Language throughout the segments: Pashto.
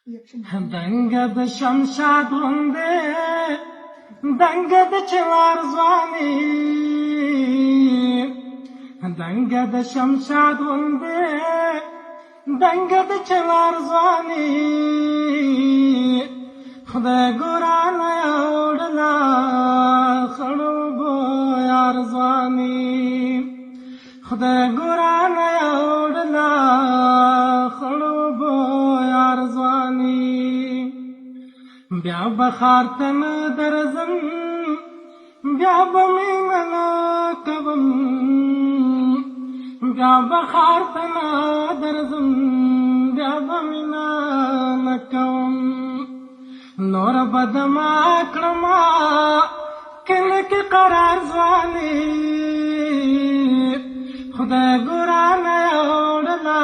دنګ د شمشاد غوندې دنګ د چوار ځواني دنګ د شمشاد غوندې دنګ د چوار ځواني خدای ګران اوړلا خړوبو یار ځواني خدای ګران اوړلا خړوبو یار ځواني بیا بخار تن درزم بیا بمینا کوم بیا بخار تن درزم بیا بمینا کوم نور بدما کړما کله کې قرار ځواني خدای ګران اوړلا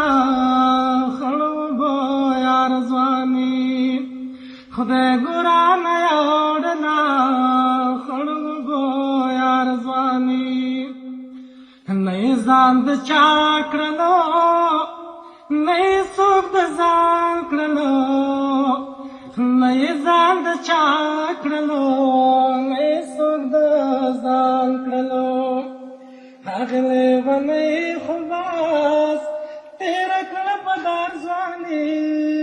خړوبو یار ځواني خدای ګران اوړلا خړوبو یار ځواني نه ځان د چا کړلو نه څوک د ځان کړلو نه ځان د چا کړلو نه څوک د ځان کړلو هغه ونه خو بس تیره کړه په دار ځواني